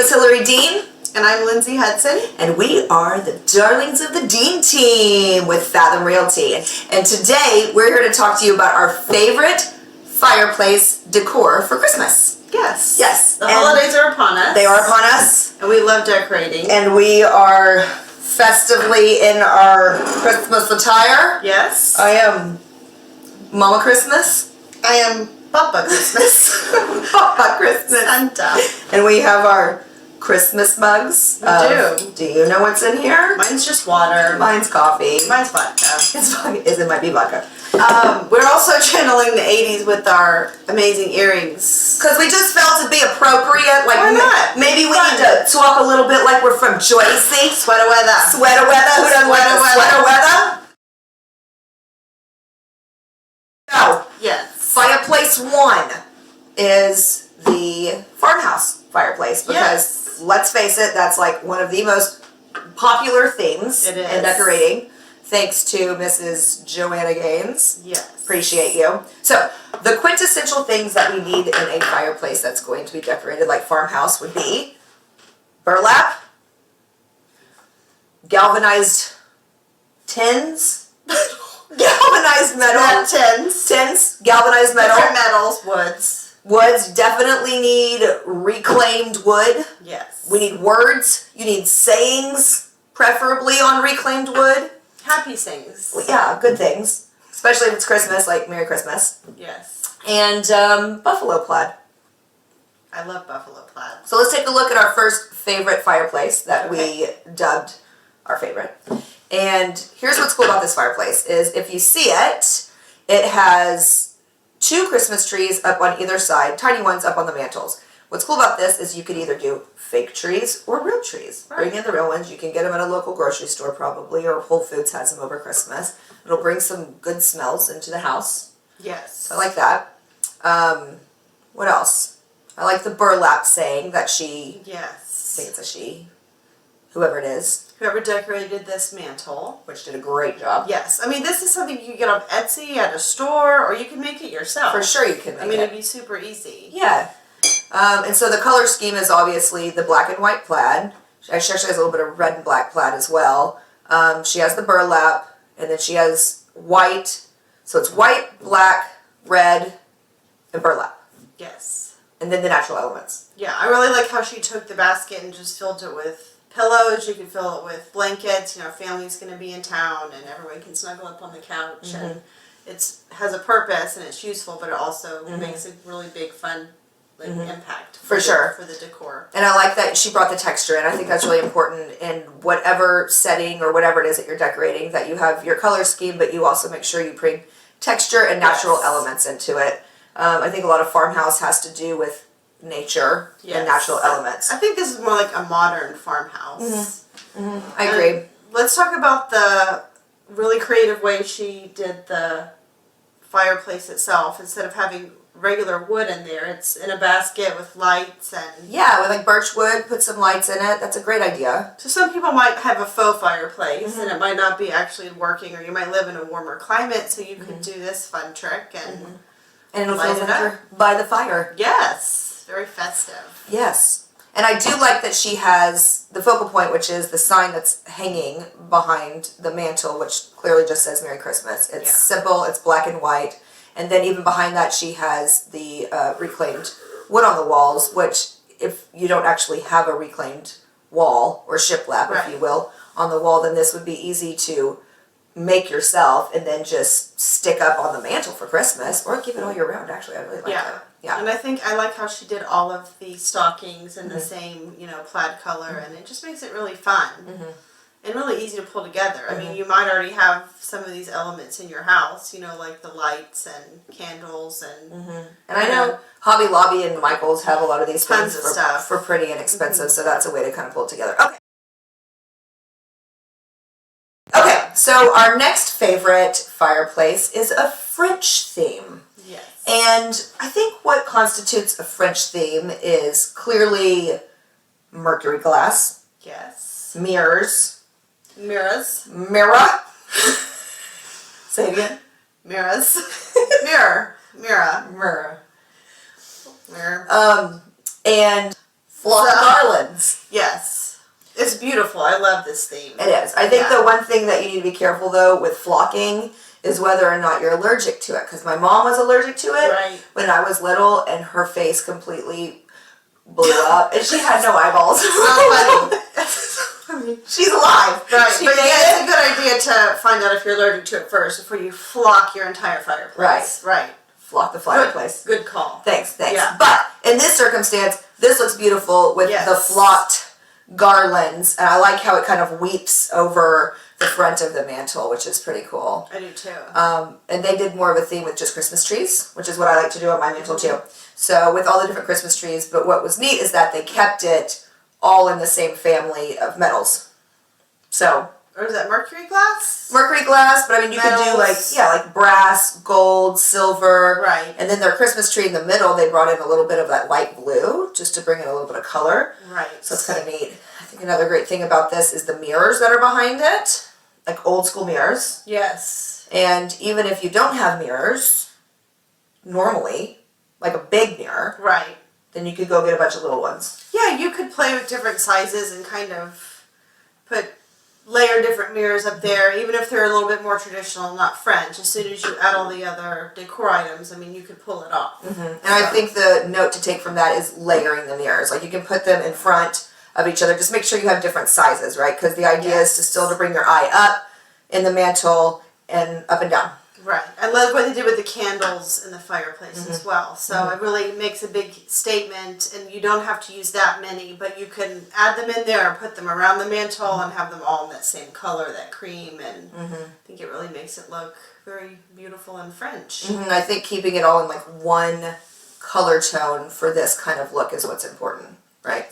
is Hillary Dean. And I'm Lindsay Hudson. And we are the darlings of the Dean team with Fathom Realty. And today we're here to talk to you about our favorite fireplace decor for Christmas. Yes. Yes. The holidays are upon us. They are upon us. And we love decorating. And we are festively in our Christmas attire. Yes. I am Mama Christmas. I am Papa Christmas. Papa Christmas. Santa. And we have our Christmas mugs. We do. Do you know what's in here? Mine's just water. Mine's coffee. Mine's vodka. It might be vodka. We're also channeling the 80s with our amazing earrings. Because we just felt it'd be appropriate. Like, why not? Maybe we need to talk a little bit like we're from Joycey. Sweater weather. Sweater weather. Who doesn't like the sweater weather? So, Yes. Fireplace 1 is the farmhouse fireplace. Because, let's face it, that's like one of the most popular themes in decorating. Thanks to Mrs. Joanna Gaines. Yes. Appreciate you. So, the quintessential things that we need in a fireplace that's going to be decorated like farmhouse would be burlap, galvanized tins, galvanized metal. Tins, galvanized metal. Different metals, woods. Woods, definitely need reclaimed wood. Yes. We need words. You need sayings, preferably on reclaimed wood. Happy things. Well, yeah, good things. Especially if it's Christmas, like Merry Christmas. Yes. And buffalo plaid. I love buffalo plaid. So let's take a look at our first favorite fireplace that we dubbed our favorite. And here's what's cool about this fireplace is if you see it, it has 2 Christmas trees up on either side, tiny ones up on the mantles. What's cool about this is you could either do fake trees or real trees. Right. Bring in the real ones. You can get them at a local grocery store probably, or Whole Foods has them over Christmas. It'll bring some good smells into the house. Yes. So I like that. What else? I like the burlap saying that she... Yes. I think it's a she. Whoever it is. Whoever decorated this mantle. Which did a great job. Yes. I mean, this is something you can get off Etsy at a store, or you can make it yourself. For sure you can make it. I mean, it'd be super easy. Yeah. And so the color scheme is obviously the black and white plaid. She actually has a little bit of red and black plaid as well. She has the burlap, and then she has white. So it's white, black, red, and burlap. Yes. And then the natural elements. Yeah, I really like how she took the basket and just filled it with pillows. You can fill it with blankets. You know, family's going to be in town, and everyone can snuggle up on the couch. Mm-hmm. And it has a purpose, and it's useful, but it also makes a really big, fun impact for sure for the decor. And I like that she brought the texture in. I think that's really important in whatever setting or whatever it is that you're decorating, that you have your color scheme, but you also make sure you bring texture and natural elements into it. I think a lot of farmhouse has to do with nature and natural elements. I think this is more like a modern farmhouse. I agree. Let's talk about the really creative way she did the fireplace itself. Instead of having regular wood in there, it's in a basket with lights and... Yeah, with like birch wood, put some lights in it. That's a great idea. So some people might have a faux fireplace and it might not be actually working, or you might live in a warmer climate, so you could do this fun trick and it'll feel better by the fire. Yes, very festive. Yes. And I do like that she has the focal point, which is the sign that's hanging behind the mantle, which clearly just says Merry Christmas. It's simple, it's black and white. And then even behind that, she has the reclaimed wood on the walls, which if you don't actually have a reclaimed wall, or shiplap, if you will, on the wall, then this would be easy to make yourself and then just stick up on the mantle for Christmas, or keep it all year round, actually. I really like that. Yeah. And I like how she did all of the stockings in the same, plaid color, and it just makes it really fun. And really easy to pull together. I mean, you might already have some of these elements in your house, like the lights and candles and... And I know Hobby Lobby and Michaels have a lot of these tons things of stuff for pretty inexpensive, so that's a way to kind of pull it together. Okay, so our next favorite fireplace is a French theme. Yes. And I think what constitutes a French theme is clearly mercury glass. Yes. Mirrors. Mirrors. Mirror. Say it again. Mirrors. Mirror. Mirror. Mirror. Mirror. And flock garlands. Yes. It's beautiful. I love this theme. It is. I think the one thing that you need to be careful though with flocking is whether or not you're allergic to it. Because my mom was allergic to it when I was little, and her face completely blew up, and she had no eyeballs. She's alive. Right. But it's a good idea to find out if you're allergic to it first before you flock your entire fireplace. Right. Flock the fireplace. Good call. Thanks. Yeah. But in this circumstance, this looks beautiful with the flocked garlands, and I like how it kind of weeps over the front of the mantle, which is pretty cool. I do too. And they did more of a theme with just Christmas trees, which is what I like to do on my mantle too. So with all the different Christmas trees, but what was neat is that they kept it all in the same family of metals. So. Or is that mercury glass? Mercury glass, but I mean you could do like brass, gold, silver. Right. And then their Christmas tree in the middle, they brought in a little bit of that light blue just to bring in a little bit of color. Right. So it's kind of neat. I think another great thing about this is the mirrors that are behind it. Like old school mirrors. Yes. And even if you don't have mirrors, normally, like a big mirror. Right. Then you could go get a bunch of little ones. Yeah, you could play with different sizes and kind of layer different mirrors up there, even if they're a little bit more traditional, not French. As soon as you add all the other decor items, I mean, you could pull it off. And I think the note to take from that is layering the mirrors. Like you can put them in front of each other. Just make sure you have different sizes, right? Because the idea is to still to bring your eye up in the mantle and up and down. Right. I love what they did with the candles in the fireplace as well. So it really makes a big statement, and you don't have to use that many, but you can add them in there and put them around the mantle and have them all in that same color, that cream, and I think it really makes it look very beautiful and French. I think keeping it all in like one color tone for this kind of look is what's important, right?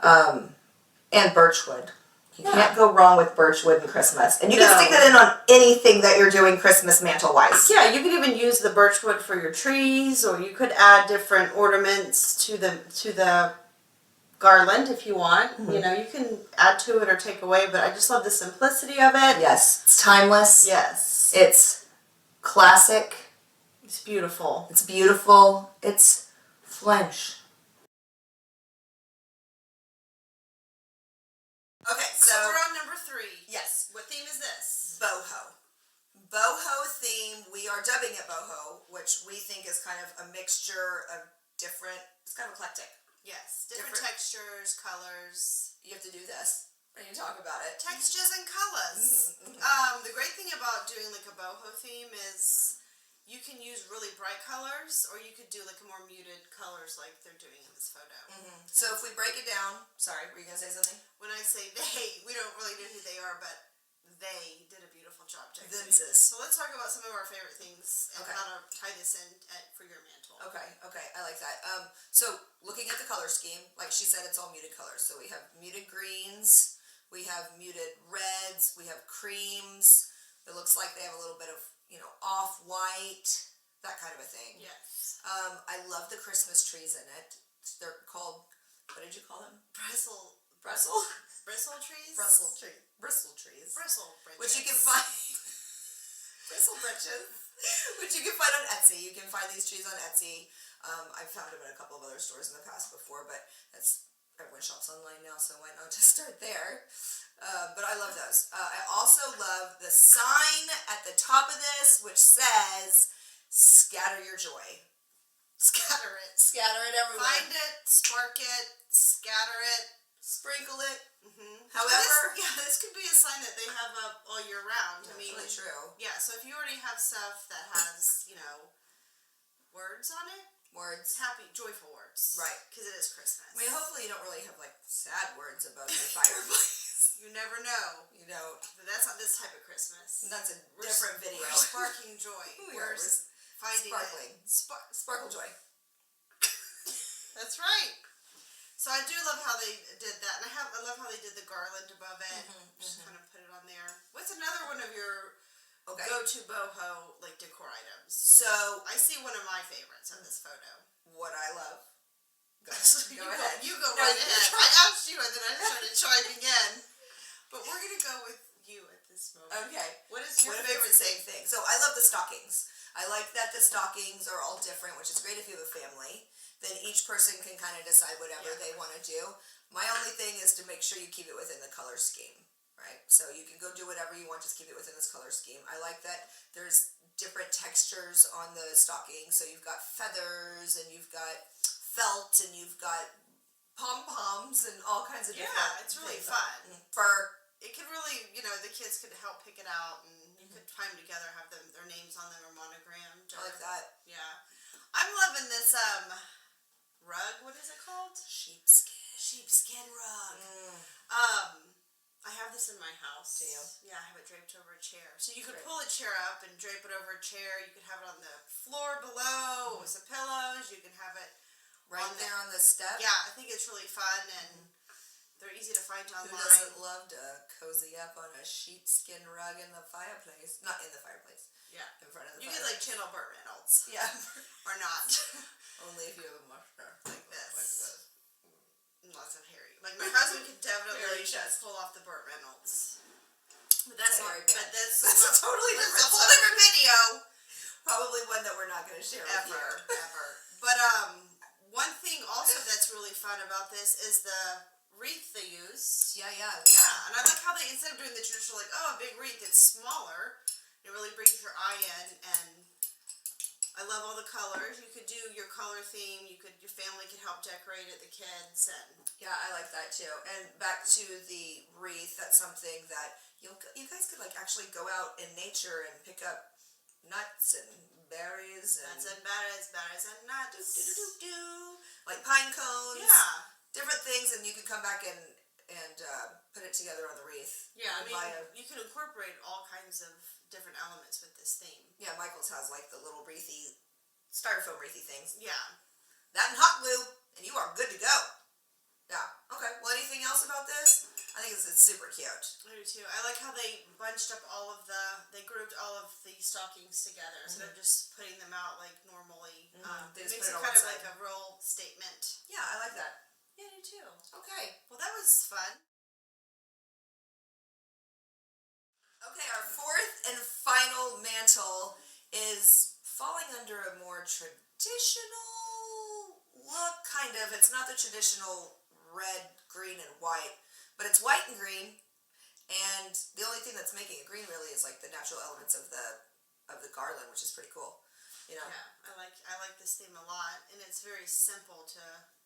And birchwood. You can't go wrong with birchwood and Christmas. And you can stick that in on anything that you're doing Christmas mantle-wise. Yeah, you could even use the birchwood for your trees, or you could add different ornaments to the garland if you want. You know, you can add to it or take away, but I just love the simplicity of it. Yes, it's timeless. Yes. It's classic. It's beautiful. It's beautiful. It's French. Okay, So we're on number 3. Yes. What theme is this? Boho. Boho theme, we are dubbing it boho, which we think is kind of a mixture of different, it's kind of eclectic. Yes, different textures, colors. You have to do this when you talk about it. Textures and colors. The great thing about doing like a boho theme is you can use really bright colors, or you could do like a more muted colors like they're doing in this photo. So if we break it down, sorry, were you going to say something? When I say they, we don't really know who they are, but they did a beautiful job. Themses. So let's talk about some of our favorite things and how to tie this in for your mantle. Okay, I like that. So looking at the color scheme, like she said, it's all muted colors. So we have muted greens, we have muted reds, we have creams. It looks like they have a little bit of, off-white, that kind of a thing. Yes. I love the Christmas trees in it. They're called, what did you call them? Bristle trees? Bristle trees. Bristle bridges. Which you can find, bristle bridges, which you can find on Etsy. You can find these trees on Etsy. I've found them in a couple of other stores in the past before, but everyone shops online now, so why not just start there? But I love those. I also love the sign at the top of this, which says, "Scatter your joy." Scatter it. Scatter it everywhere. Find it, spark it, scatter it. Sprinkle it. However, this could be a sign that they have up all year round. I mean, really true. Yeah, so if you already have stuff that has, words on it, happy, joyful words, right? Because it is Christmas. I mean, hopefully you don't really have sad words above your fireplace. You never know. You don't. But that's not this type of Christmas. That's a different video. We're sparking joy. We're finding sparkling. Sparkle joy. That's right. So I do love how they did that, and I love how they did the garland above it. Just kind of put it on there. What's another one of your go-to boho decor items? So I see one of my favorites in this photo. What I love. Go ahead. You go right ahead. I asked you, and then I started chiming in. But we're gonna go with you at this moment. Okay. What is your favorite thing? So I love the stockings. I like that the stockings are all different, which is great if you have a family. then each person can kind of decide whatever they want to do. My only thing is to make sure you keep it within the color scheme, right? So you can go do whatever you want, just keep it within this color scheme. I like that there's different textures on the stocking. So you've got feathers, and you've got felt, and you've got pom-poms, and all kinds of different Yeah, it's really fun. Fur. It could really, the kids could help pick it out, and you could tie them together, have their names on them or monogrammed. I like that. Yeah. I'm loving this rug. What is it called? Sheepskin rug. I have this in my house. Do you? Yeah, I have it draped over a chair. So you could pull a chair up and drape it over a chair. You could have it on the floor below with some pillows. You can have it right there on the step. Yeah, I think it's really fun, and they're easy to find online. Who doesn't love to cozy up on a sheepskin rug in the fireplace? Not in the fireplace. Yeah. In front of the You fireplace. could like channel Burt Reynolds. Yeah. Or not. Only if you have a mustache like this. Lots of hairy. Like my husband could definitely just pull off the Burt Reynolds. But that's that's a totally different. That's a whole different video. Probably one that we're not going to share with you. Ever. But one thing also that's really fun about this is the wreath they use. Yeah. And I like how they, instead of doing the traditional a big wreath, it's smaller. It really brings your eye in, and I love all the colors. You could do your color theme. Your family could help decorate it, the kids, and yeah, I like that too. And back to the wreath, that's something that you guys could actually go out in nature and pick up nuts and berries and berries and nuts. Like pine cones. Yeah. Different things, and you could come back and put it together on the wreath. Yeah, you could incorporate all kinds of different elements with this theme. Yeah, Michael's has the little wreathy, styrofoam wreathy things. Yeah. That and hot glue, and you are good to go. Yeah. Okay. Well, anything else about this? I think it's super cute. I do too. I like how they bunched up they grouped all of the stockings together instead of just putting them out like normally. They it just makes put it it on kind one of side. like a real statement. Yeah, I like that. Yeah, I do too. Okay. Well, that was fun. Okay, our fourth and final mantle is falling under a more traditional look, kind of. It's not the traditional red, green, and white, but it's white and green, and the only thing that's making it green really is the natural elements of the garland, which is pretty cool. Yeah, I like this theme a lot, and it's very simple to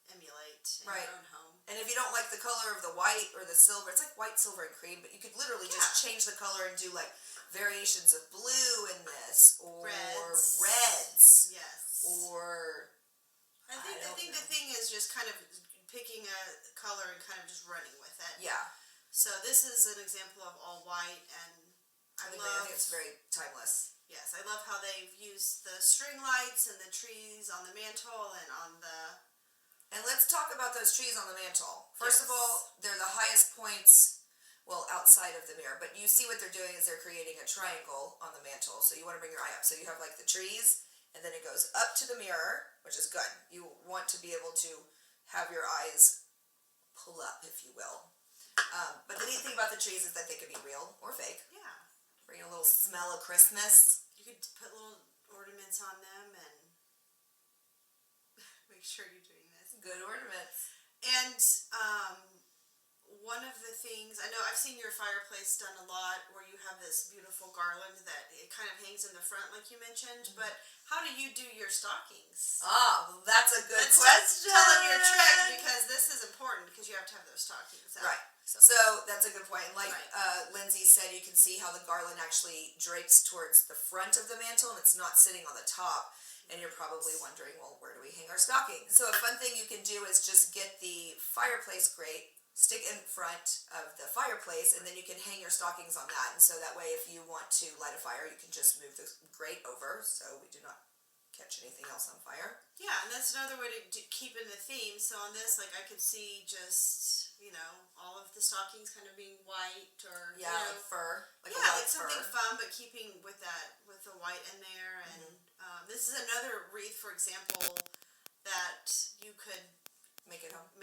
emulate in your own home. And if you don't like the color of the white or the silver, it's like white, silver, and cream, but you could literally just change the color and do variations of blue in this, or reds. Yes. Or I think the thing is just kind of picking a color and kind of just running with it. Yeah. So this is an example of all white, and I think it's very timeless. Yes, I love how they've used the string lights and the trees on the mantle and on the... And let's talk about those trees on the mantle. First of all, they're the highest points, outside of the mirror. But you see what they're doing is they're creating a triangle on the mantle. So you want to bring your eye up. So you have the trees, and then it goes up to the mirror, which is good. You want to be able to have your eyes pull up, if you will. But the neat thing about the trees is that they could be real or fake. Yeah. Bring a little smell of Christmas. You could put little ornaments on them and make sure you're doing this. Good ornaments. And one of the things, I know I've seen your fireplace done a lot where you have this beautiful garland that it kind of hangs in the front like you mentioned, but how do you do your stockings? Well, that's a good Let's question. Tell them your trick, because this is important because you have to have those stockings out. Right. So that's a good point. Lindsay said, you can see how the garland actually drapes towards the front of the mantle and it's not sitting on the top. And you're probably wondering, well, where do we hang our stockings? So a fun thing you can do is just get the fireplace grate, stick in front of the fireplace, and then you can hang your stockings on that. And so that way, if you want to light a fire, you can just move the grate over so we do not catch anything else on fire. Yeah, and that's another way to keep in the theme. So on this, I could see just, all of the stockings kind of being white or, like fur. Something fun, but keeping with the white in there. And this is another wreath, for example, that you could make it home. Do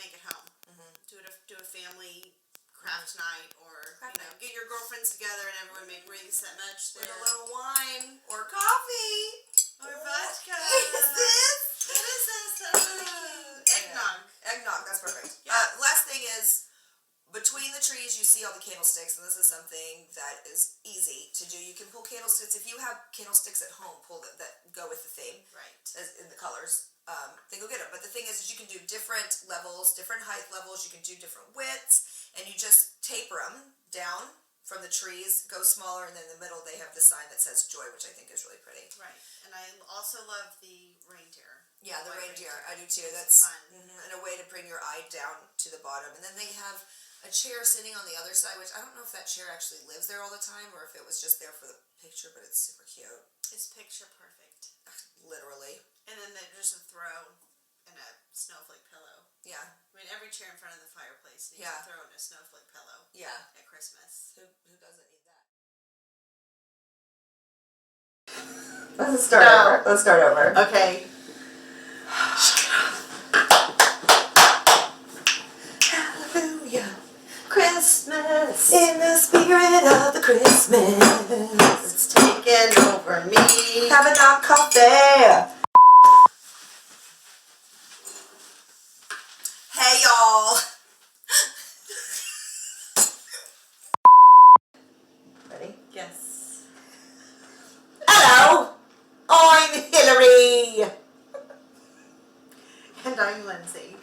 a family craft night, or get your girlfriends together and everyone make wreaths that match with a little wine or coffee or vodka. Is this? What is this? Eggnog. Eggnog, that's perfect. Yeah. Last thing is, between the trees, you see all the candlesticks, and this is something that is easy to do. You can pull candlesticks. If you have candlesticks at home, pull them that go with the theme. Right. As in the colors. Then go get them. But the thing is you can do different levels, different height levels. You can do different widths, and you just taper them down from the trees, go smaller, and then in the middle they have the sign that says joy, which I think is really pretty. Right. And I also love the reindeer. Yeah, the reindeer. I do too. It's That's fun. And a way to bring your eye down to the bottom. And then they have a chair sitting on the other side, which I don't know if that chair actually lives there all the time or if it was just there for the picture, but it's super cute. It's picture perfect. Literally. And then there's a throw and a snowflake pillow. Yeah. I mean, every chair in front of the fireplace needs Yeah. a throw and a snowflake pillow. Yeah. At Christmas. Who doesn't need that? Let's start No. over. Let's start over. Okay. Hallelujah. Christmas. In the spirit of the Christmas. It's taken over me. Have a hot coffee. Hey y'all. Ready? Yes. Hello. I'm Hillary. And I'm Lindsay.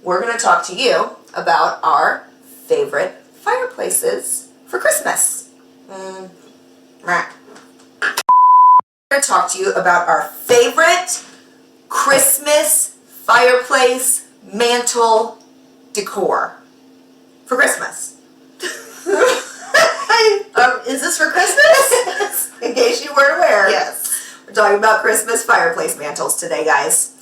We're going to talk to you about our favorite fireplaces for Christmas. We're going to talk to you about our favorite Christmas fireplace mantle decor for Christmas. Is this for Christmas? In case you weren't aware. Yes. We're talking about Christmas fireplace mantles today, guys.